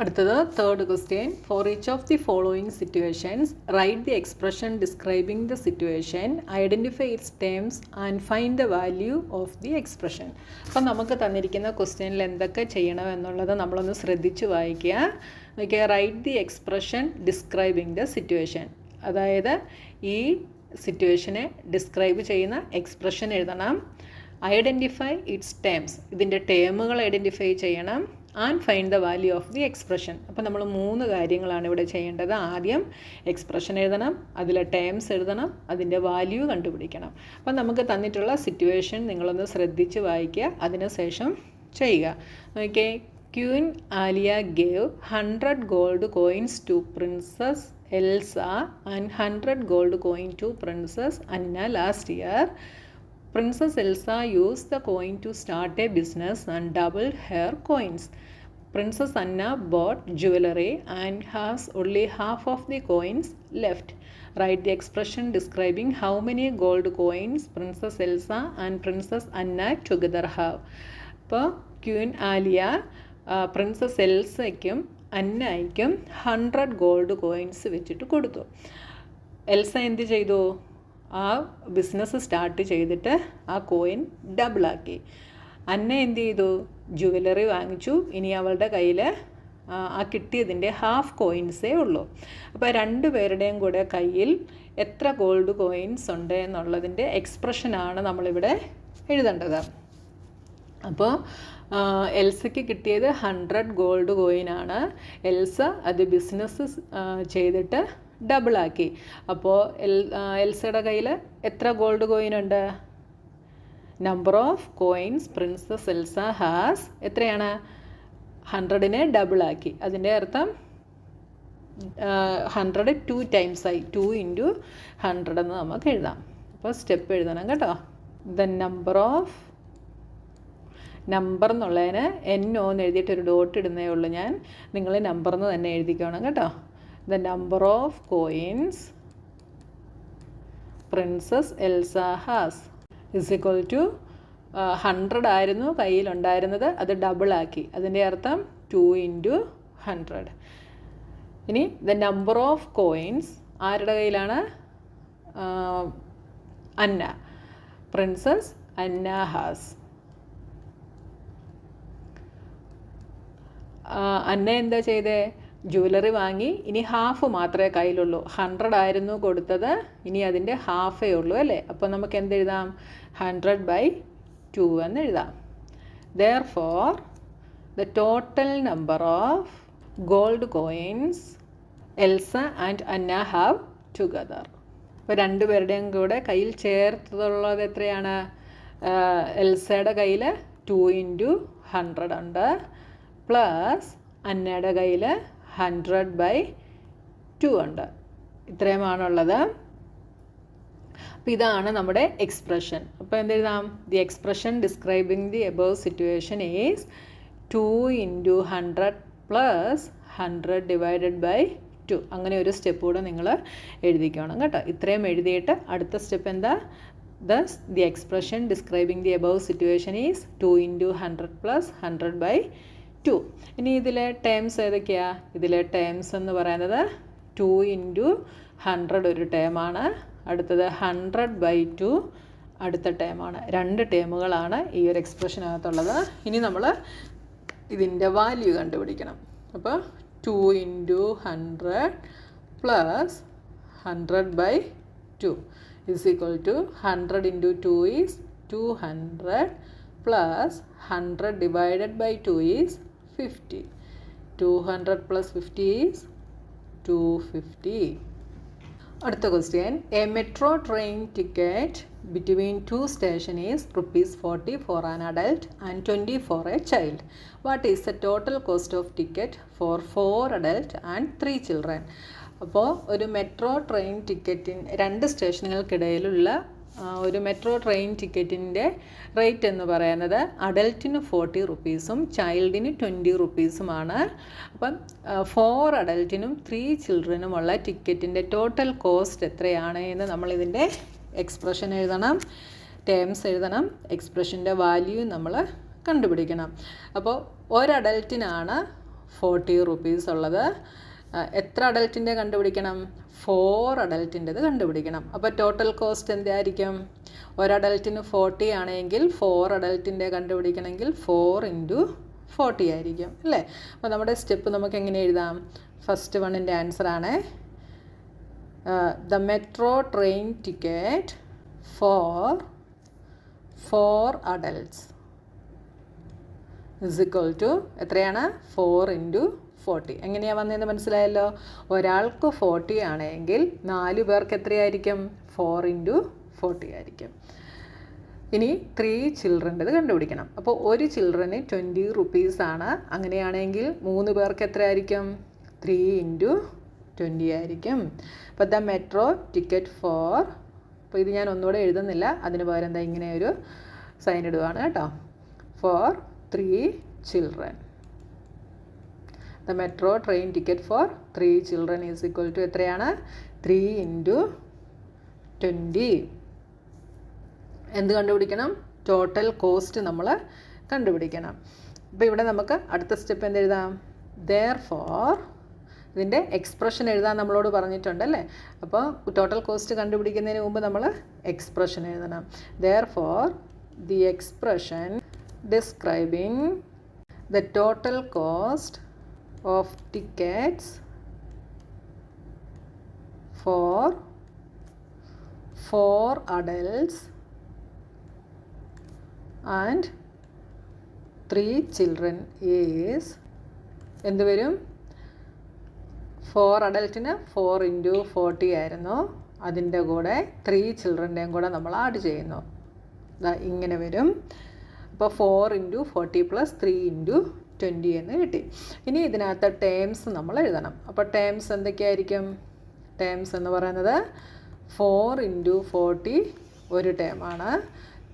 അടുത്തത് third question. For each of the following situations, write the expression describing the situation, identify its terms and find the value of the expression. അപ്പോൾ നമുക്ക് തന്നിരിക്കുന്ന ക്വസ്റ്റ്യനിൽ എന്തൊക്കെ ചെയ്യണം എന്നുള്ളത് നമ്മളൊന്ന് ശ്രദ്ധിച്ച് വായിക്കുക. നോക്കിയ write the expression describing the situation. അതായത് ഈ സിറ്റുവേഷനെ ഡിസ്ക്രൈബ് ചെയ്യുന്ന എക്സ്പ്രഷൻ എഴുതണം. ഐഡൻറ്റിഫൈ ഇറ്റ്സ് ടേംസ്, ഇതിൻ്റെ ടേമുകൾ ഐഡൻറ്റിഫൈ ചെയ്യണം. And find the value of the expression. അപ്പോൾ നമ്മൾ 3 കാര്യങ്ങളാണ് ഇവിടെ ചെയ്യേണ്ടത്. ആദ്യം എക്സ്പ്രഷൻ എഴുതണം, അതിലെ ടേംസ് എഴുതണം, അതിൻ്റെ വാല്യൂ കണ്ടുപിടിക്കണം. അപ്പം നമുക്ക് തന്നിട്ടുള്ള സിറ്റുവേഷൻ നിങ്ങളൊന്ന് ശ്രദ്ധിച്ച് വായിക്കുക, അതിനുശേഷം ചെയ്യുക. Okay, queen Aliya gave 100 gold coins to princess Elsa and 100 gold coin to princess Anna last year. Princess Elsa used the coin to start a business and doubled her coins. Princess Anna bought jewelry and has only half of the coins left. Write the expression describing how many gold coins Princess Elsa and Princess Anna together have. അപ്പോൾ queen Aliya princess എൽസയ്ക്കും അന്നയ്ക്കും 100 gold coins വെച്ചിട്ട് കൊടുത്തു. Elsa എന്ത് ചെയ്തു? ആ business start ചെയ്തിട്ട് ആ കോയിൻ ഡബിളാക്കി. അന്ന എന്ത് ചെയ്തു? ജുവലറി വാങ്ങിച്ചു. ഇനി അവളുടെ കയ്യിൽ ആ കിട്ടിയതിൻ്റെ ഹാഫ് കോയിൻസേ ഉള്ളൂ. അപ്പോൾ 2 പേരുടെയും കൂടെ കയ്യിൽ എത്ര ഗോൾഡ് കോയിൻസ് ഉണ്ട് എന്നുള്ളതിൻ്റെ എക്സ്പ്രഷനാണ് നമ്മളിവിടെ എഴുതേണ്ടത്. അപ്പോൾ എൽസയ്ക്ക് കിട്ടിയത് 100 ഗോൾഡ് കോയിനാണ്. എൽസ അത് ബിസിനസ് ചെയ്തിട്ട് ഡബിളാക്കി. അപ്പോൾ എൽസയുടെ കയ്യിൽ എത്ര ഗോൾഡ് കോയിൻ ഉണ്ട്? Number of coins princess Elsa has എത്രയാണ്? 100നെ ഡബിളാക്കി. അതിൻ്റെ അർത്ഥം 100 2 ടൈംസ് ആയി. 2 × 100 എന്ന് നമുക്ക് എഴുതാം. അപ്പോൾ സ്റ്റെപ്പ് എഴുതണം കേട്ടോ. ദ നമ്പർ ഓഫ്, നമ്പർ എന്നുള്ളതിന് എന്നോ എന്ന് എഴുതിയിട്ട് ഒരു ഡോട്ട് ഇടുന്നേ ഉള്ളൂ ഞാൻ. നിങ്ങൾ നമ്പർ എന്ന് തന്നെ എഴുതിക്കണം കേട്ടോ. The number of coins Princess Elsa has is equal to 100 ആയിരുന്നു കയ്യിലുണ്ടായിരുന്നത്, അത് ഡബിളാക്കി. അതിൻ്റെ അർത്ഥം 2 × 100. ഇനി the number of coins ആരുടെ കയ്യിലാണ്? അന്ന. Princess Anna has. അന്ന എന്താ ചെയ്തേ? ജുവലറി വാങ്ങി. ഇനി ഹാഫ് മാത്രമേ കയ്യിലുള്ളൂ. 100 ആയിരുന്നു കൊടുത്തത്, ഇനി അതിൻ്റെ ഹാഫേ ഉള്ളൂ അല്ലേ? അപ്പോൾ നമുക്ക് എന്തെഴുതാം? 100/2 എന്ന് എഴുതാം. Therefore, the total number of gold coins Elsa and Anna have together. അപ്പോൾ 2 പേരുടെയും കൂടെ കയ്യിൽ ചേർത്തുള്ളത് എത്രയാണ്? എൽസയുടെ കയ്യിൽ 2 × 100 ഉണ്ട്, പ്ലസ് അന്നയുടെ കയ്യിൽ 100/2 ഉണ്ട്. ഇത്രയുമാണുള്ളത്. അപ്പോൾ ഇതാണ് നമ്മുടെ എക്സ്പ്രഷൻ. അപ്പോൾ എന്തെഴുതാം? The expression describing the above situation is 2 × 100 + 100 / 2. അങ്ങനെ ഒരു സ്റ്റെപ്പ് കൂടെ നിങ്ങൾ എഴുതിക്കണം കേട്ടോ. ഇത്രയും എഴുതിയിട്ട് അടുത്ത സ്റ്റെപ്പ് എന്താ? The expression describing the above situation is 2 × 100 + 100/2. ഇനി ഇതിലെ ടേംസ് ഏതൊക്കെയാണ്? ഇതിലെ ടേംസ് എന്ന് പറയുന്നത് 2 × 100 ഒരു ടേമാണ്, അടുത്തത് 100/2 അടുത്ത ടേമാണ്. 2 ടേമുകളാണ് ഈ ഒരു എക്സ്പ്രഷനകത്തുള്ളത്. ഇനി നമ്മൾ ഇതിൻ്റെ വാല്യൂ കണ്ടുപിടിക്കണം. അപ്പോൾ 2 × 100 + 100/2 is equal to 100 × 2 is 200 + 100 / 2 is 50. 200 + 50 is 250. അടുത്ത question. A metro train ticket between 2 stations is ₹40 for an adult and 20 for a child. What is the total cost of ticket for 4 adult and 3 children? അപ്പോൾ ഒരു metro train ടിക്കറ്റിന് 2 സ്റ്റേഷനുകൾക്കിടയിലുള്ള ഒരു metro train ടിക്കറ്റിൻ്റെ rate എന്ന് പറയുന്നത് അഡൽറ്റിന് 40 റുപ്പീസും ചൈൽഡിന് 20 റുപ്പീസുമാണ്. അപ്പം 4 അഡൽറ്റിനും 3 ചിൽഡ്രനുമുള്ള ടിക്കറ്റിൻ്റെ total cost എത്രയാണ് എന്ന് നമ്മളിതിൻ്റെ എക്സ്പ്രഷൻ എഴുതണം, ടേംസ് എഴുതണം, എക്സ്പ്രഷൻ്റെ വാല്യൂ നമ്മൾ കണ്ടുപിടിക്കണം. അപ്പോൾ ഒരഡൽറ്റിനാണ് 40 റുപ്പീസ് ഉള്ളത്. എത്ര അഡൽട്ടിൻ്റെ കണ്ടുപിടിക്കണം? 4 അഡൽട്ടിൻ്റെത് കണ്ടുപിടിക്കണം. അപ്പോൾ ടോട്ടൽ കോസ്റ്റ് എന്തായിരിക്കും? ഒരു അഡൽട്ടിന് 40 ആണെങ്കിൽ 4 അഡൽട്ടിൻ്റെ കണ്ടുപിടിക്കണമെങ്കിൽ 4 × 40 ആയിരിക്കും അല്ലേ? അപ്പോൾ നമ്മുടെ സ്റ്റെപ്പ് നമുക്ക് എങ്ങനെ എഴുതാം? ഫസ്റ്റ് വണ്ണിൻ്റെ ആൻസറാണ് the metro train ticket for 4 adults is equal to എത്രയാണ്? 4 × 40. എങ്ങനെയാണ് വന്നതെന്ന് മനസ്സിലായല്ലോ. ഒരാൾക്ക് 40 ആണെങ്കിൽ 4 പേർക്ക് എത്രയായിരിക്കും? 4 × 40 ആയിരിക്കും. ഇനി 3 ചിൽഡ്രൻ്റെത് കണ്ടുപിടിക്കണം. അപ്പോൾ ഒരു ചിൽഡ്രന് 20 റുപ്പീസ് ആണ്. അങ്ങനെയാണെങ്കിൽ 3 പേർക്ക് എത്രയായിരിക്കും? 3 × 20 ആയിരിക്കും. അപ്പോൾ ദ മെട്രോ ടിക്കറ്റ് ഫോർ, അപ്പോൾ ഇത് ഞാൻ ഒന്നുകൂടെ എഴുതുന്നില്ല, അതിന് പകരം എന്താ ഇങ്ങനെ ഒരു സൈൻ ഇടുകയാണ് കേട്ടോ. For 3 children. The metro train ticket for 3 children is equal to എത്രയാണ്? 3 × 20. എന്ത് കണ്ടുപിടിക്കണം? ടോട്ടൽ കോസ്റ്റ് നമ്മൾ കണ്ടുപിടിക്കണം. അപ്പോൾ ഇവിടെ നമുക്ക് അടുത്ത സ്റ്റെപ്പ് എന്തെഴുതാം? therefore ഇതിൻ്റെ എക്സ്പ്രഷൻ എഴുതാൻ നമ്മളോട് പറഞ്ഞിട്ടുണ്ടല്ലേ. അപ്പോൾ ടോട്ടൽ കോസ്റ്റ് കണ്ടുപിടിക്കുന്നതിന് മുമ്പ് നമ്മൾ എക്സ്പ്രഷൻ എഴുതണം. therefore the expression describing the total cost of tickets for 4 adults and 3 children is എന്ത് വരും? 4 അഡൽട്ടിന് 4 × 40 ആയിരുന്നു. അതിൻ്റെ കൂടെ 3 ചിൽഡ്രൻ്റെയും കൂടെ നമ്മൾ ആഡ് ചെയ്യുന്നു. ഇങ്ങനെ വരും. അപ്പോൾ 4 × 40 + 3 × 20 എന്ന് കിട്ടി. ഇനി ഇതിനകത്ത് ടേംസ് നമ്മൾ എഴുതണം. അപ്പോൾ ടേംസ് എന്തൊക്കെയായിരിക്കും? ടേംസ് എന്ന് പറയുന്നത് 4 × 40 ഒരു ടേമാണ്,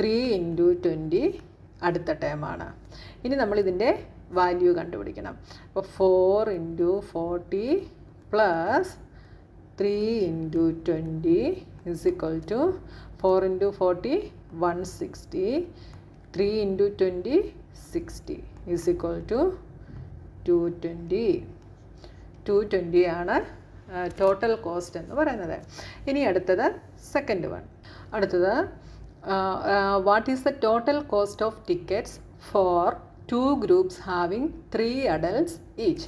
3 × 20 അടുത്ത ടേമാണ്. ഇനി നമ്മളിതിൻ്റെ വാല്യൂ കണ്ടുപിടിക്കണം. അപ്പോൾ 4 × 40 + 3 × 20 is equal to 4 × 40 160, 3 × 20 60 is equal to 220. 220 ആണ് ടോട്ടൽ കോസ്റ്റ് എന്ന് പറയുന്നത്. ഇനി അടുത്തത് സെക്കൻഡ് വൺ. അടുത്തത് what is the total cost of tickets for 2 groups having 3 adults each.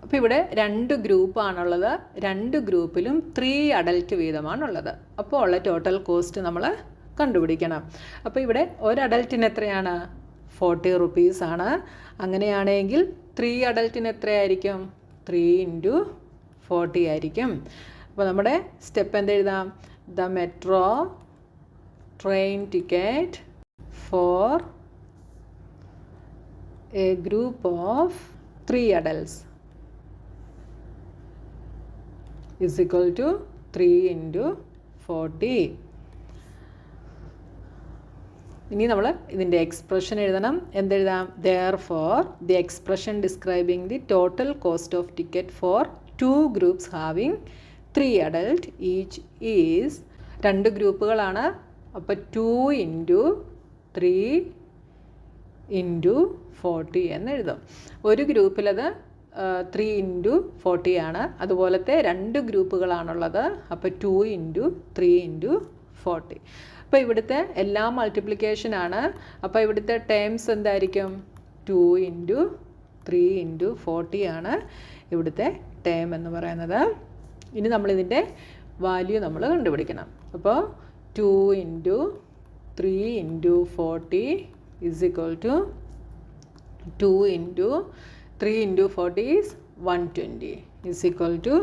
അപ്പോൾ ഇവിടെ 2 ഗ്രൂപ്പാണുള്ളത്. 2 ഗ്രൂപ്പിലും 3 അഡൽട്ട് വീതമാണുള്ളത്. അപ്പോൾ ഉള്ള ടോട്ടൽ കോസ്റ്റ് നമ്മൾ കണ്ടുപിടിക്കണം. അപ്പോൾ ഇവിടെ ഒരു അഡൽട്ടിന് എത്രയാണ്? 40 റുപ്പീസ് ആണ്. അങ്ങനെയാണെങ്കിൽ 3 അഡൽട്ടിന് എത്രയായിരിക്കും? 3 × 40 ആയിരിക്കും. അപ്പോൾ നമ്മുടെ സ്റ്റെപ്പ് എന്തെഴുതാം? The metro train ticket for a group of 3 adults is equal to 3 × 40. ഇനി നമ്മൾ ഇതിൻ്റെ എക്സ്പ്രഷൻ എഴുതണം. എന്തെഴുതാം? therefore the expression describing the total cost of ticket for 2 groups having 3 adult each is, 2 ഗ്രൂപ്പുകളാണ്. അപ്പോൾ 2 × 3 × 40 എന്ന് എഴുതും. ഒരു ഗ്രൂപ്പിലത് 3 × 40 ആണ്. അതുപോലത്തെ 2 ഗ്രൂപ്പുകളാണുള്ളത്. അപ്പോൾ 2 × 3 × 40. അപ്പോൾ ഇവിടുത്തെ എല്ലാം മൾട്ടിപ്ലിക്കേഷനാണ്. അപ്പോൾ ഇവിടുത്തെ ടേംസ് എന്തായിരിക്കും? 2 × 3 × 40 ആണ് ഇവിടുത്തെ ടേം എന്ന് പറയുന്നത്. ഇനി നമ്മളിതിൻ്റെ വാല്യൂ നമ്മൾ കണ്ടുപിടിക്കണം. അപ്പോൾ 2 × 3 × 40 is equal to 2 × 3 × 40 is 120 is equal to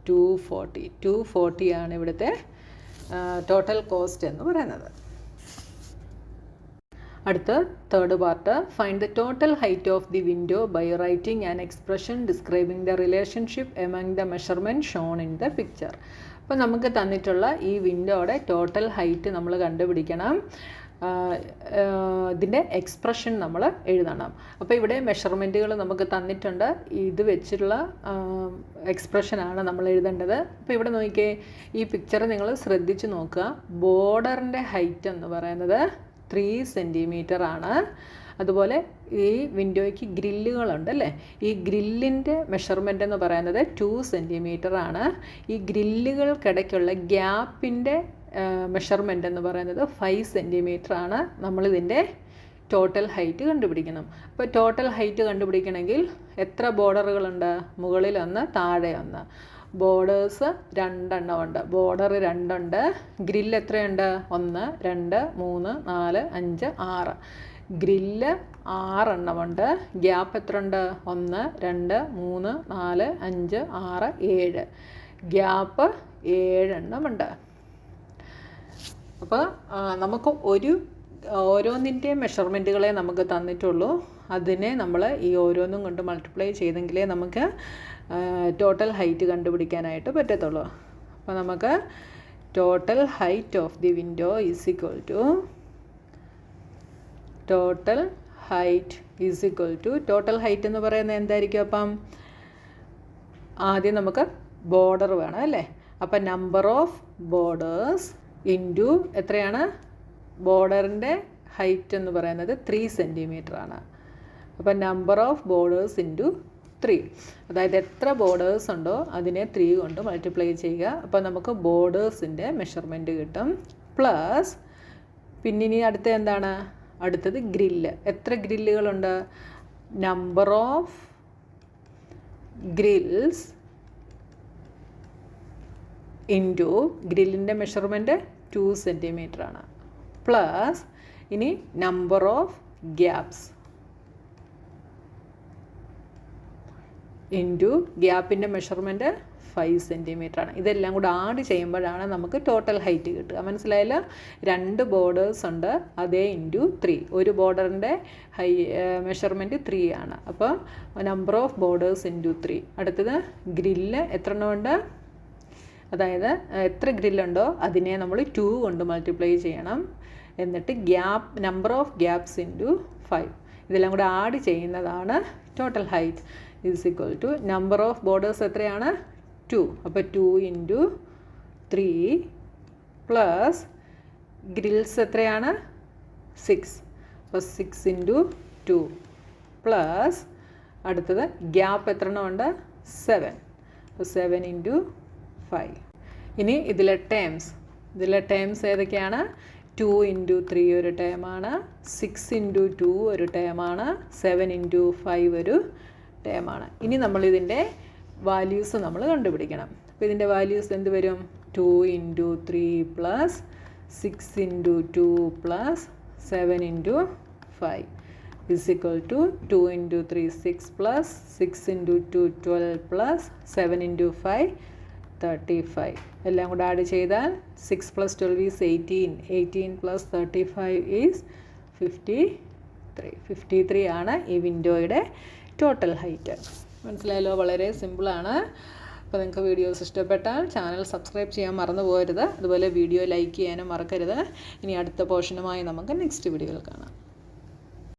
240. 240 ആണ് ഇവിടുത്തെ ടോട്ടൽ കോസ്റ്റ് എന്ന് പറയുന്നത്. അടുത്ത third part, find the total height of the window by writing an expression describing the relationship among the measurement shown in the picture. അപ്പോൾ നമുക്ക് തന്നിട്ടുള്ള ഈ വിൻഡോയുടെ total height നമ്മൾ കണ്ടുപിടിക്കണം. ഇതിൻ്റെ എക്സ്പ്രഷൻ നമ്മൾ എഴുതണം. അപ്പോൾ ഇവിടെ മെഷർമെൻറ്റുകൾ നമുക്ക് തന്നിട്ടുണ്ട്. ഇത് വെച്ചുള്ള എക്സ്പ്രഷനാണ് നമ്മൾ എഴുതേണ്ടത്. അപ്പോൾ ഇവിടെ നോക്കിയേ, ഈ പിക്ചർ നിങ്ങൾ ശ്രദ്ധിച്ച് നോക്കുക. ബോർഡറിൻ്റെ ഹൈറ്റ് എന്ന് പറയുന്നത് 3 സെൻറ്റിമീറ്റർ ആണ്. അതുപോലെ ഈ വിൻഡോയ്ക്ക് ഗ്രില്ലുകളുണ്ട് അല്ലേ. ഈ ഗ്രില്ലിൻ്റെ മെഷർമെൻ്റ് എന്ന് പറയുന്നത് 2 സെൻറ്റിമീറ്റർ ആണ്. ഈ ഗ്രില്ലുകൾക്കിടയ്ക്കുള്ള ഗ്യാപ്പിൻ്റെ മെഷർമെൻ്റ് എന്ന് പറയുന്നത് 5 സെൻറ്റിമീറ്റർ ആണ്. നമ്മളിതിൻ്റെ ടോട്ടൽ ഹൈറ്റ് കണ്ടുപിടിക്കണം. അപ്പോൾ ടോട്ടൽ ഹൈറ്റ് കണ്ടുപിടിക്കണമെങ്കിൽ എത്ര ബോർഡറുകളുണ്ട്? മുകളിൽ 1, താഴെ 1. ബോർഡേഴ്സ് 2 എണ്ണം ഉണ്ട്. ബോർഡർ 2 ഉണ്ട്. ഗ്രില്ല് എത്രയുണ്ട്? 1, 2, 3, 4, 5, 6. ഗ്രില്ല് 6 എണ്ണമുണ്ട്. ഗ്യാപ്പ് എത്ര ഉണ്ട്? 1, 2, 3, 4, 5, 6, 7. ഗ്യാപ്പ് 7 എണ്ണമുണ്ട്. അപ്പോൾ നമുക്ക് ഓരോന്നിൻ്റെയും മെഷർമെൻറ്റുകളെ നമുക്ക് തന്നിട്ടുള്ളൂ. അതിനെ നമ്മൾ ഈ ഓരോന്നും കൊണ്ട് മൾട്ടിപ്ലൈ ചെയ്തെങ്കിലേ നമുക്ക് ടോട്ടൽ ഹൈറ്റ് കണ്ടുപിടിക്കാനായിട്ട് പറ്റത്തുള്ളൂ. അപ്പോൾ നമുക്ക് total height of the window is equal to total height എന്ന് പറയുന്നത് എന്തായിരിക്കും? അപ്പം ആദ്യം നമുക്ക് ബോർഡർ വേണം അല്ലേ. അപ്പം നമ്പർ ഓഫ് ബോർഡേഴ്സ് ഇൻറ്റു എത്രയാണ്? ബോർഡറിൻ്റെ ഹൈറ്റ് എന്ന് പറയുന്നത് 3 സെൻറ്റിമീറ്റർ ആണ്. അപ്പം നമ്പർ ഓഫ് ബോർഡേഴ്സ് ഇൻറ്റു 3, അതായത് എത്ര ബോർഡേഴ്സ് ഉണ്ടോ അതിനെ 3 കൊണ്ട് മൾട്ടിപ്ലൈ ചെയ്യുക. അപ്പോൾ നമുക്ക് ബോർഡേഴ്സിൻ്റെ മെഷർമെൻറ്റ് കിട്ടും. പ്ലസ് പിന്നെ ഇനി അടുത്തത് ഗ്രില്ല്. എത്ര ഗ്രില്ലുകളുണ്ട്? നമ്പർ ഓഫ് ഗ്രിൽസ് ഇൻറ്റു ഗ്രില്ലിൻ്റെ മെഷർമെൻറ്റ് 2 സെൻറ്റിമീറ്റർ ആണ്. പ്ലസ് ഇനി നമ്പർ ഓഫ് ഗ്യാപ്സ് ഇൻറ്റു ഗ്യാപ്പിൻ്റെ മെഷർമെൻറ്റ് 5 സെൻറ്റിമീറ്റർ ആണ്. ഇതെല്ലാം കൂടെ ആഡ് ചെയ്യുമ്പോഴാണ് നമുക്ക് ടോട്ടൽ ഹൈറ്റ് കിട്ടുക. മനസ്സിലായില്ല? 2 ബോർഡേഴ്സ് ഉണ്ട്, അതേ ഇൻറ്റു 3. ഒരു ബോർഡറിൻ്റെ മെഷർമെൻറ്റ് 3 ആണ്. അപ്പോൾ നമ്പർ ഓഫ് ബോർഡേഴ്സ് ഇൻറ്റു 3. അടുത്തത് ഗ്രില്ല് എത്ര എണ്ണമുണ്ട്? അതായത് എത്ര ഗ്രില്ലുണ്ടോ അതിനെ നമ്മൾ 2 കൊണ്ട് മൾട്ടിപ്ലൈ ചെയ്യണം. എന്നിട്ട് നമ്പർ ഓഫ് ഗ്യാപ്സ് ഇൻറ്റു 5. ഇതെല്ലാം കൂടെ ആഡ് ചെയ്യുന്നതാണ് total height is equal to number of borders എത്രയാണ്? 2. അപ്പോൾ 2 ഇൻറ്റു 3 പ്ലസ് ഗ്രിൽസ് എത്രയാണ്? 6. അപ്പോൾ 6 ഇൻറ്റു 2 പ്ലസ് അടുത്തത് ഗ്യാപ്പ് എത്ര എണ്ണമുണ്ട്? 7. അപ്പോൾ 7 ഇൻറ്റു 5. ഇനി ഇതിലെ ടേംസ് ഏതൊക്കെയാണ്? 2 ഇൻറ്റു 3 ഒരു ടേമാണ്, 6 ഇൻറ്റു 2 ഒരു ടേമാണ്, 7 ഇൻറ്റു 5 ഒരു ടേമാണ്. ഇനി നമ്മളിതിൻ്റെ വാല്യൂസ് നമ്മൾ കണ്ടുപിടിക്കണം. അപ്പോൾ ഇതിൻ്റെ വാല്യൂസ് എന്ത് വരും? 2 into 3 plus 6 into 2 plus 7 into 5 is equal to 2 into 3 6 plus 6 into 2 12 plus 7 into 5 35. എല്ലാം കൂടെ ആഡ് ചെയ്താൽ 6 plus 12 is 18. 18 plus 35 is 53. 53 ആണ് ഈ വിൻഡോയുടെ ടോട്ടൽ ഹൈറ്റ്. മനസ്സിലായല്ലോ? വളരെ സിമ്പിളാണ്. അപ്പോൾ നിങ്ങൾക്ക് വീഡിയോസ് ഇഷ്ടപ്പെട്ടാൽ ചാനൽ സബ്സ്ക്രൈബ് ചെയ്യാൻ മറന്നു പോകരുത്. അതുപോലെ വീഡിയോ ലൈക്ക് ചെയ്യാനും മറക്കരുത്. ഇനി അടുത്ത പോർഷനുമായി നമുക്ക് നെക്സ്റ്റ് വീഡിയോയിൽ കാണാം.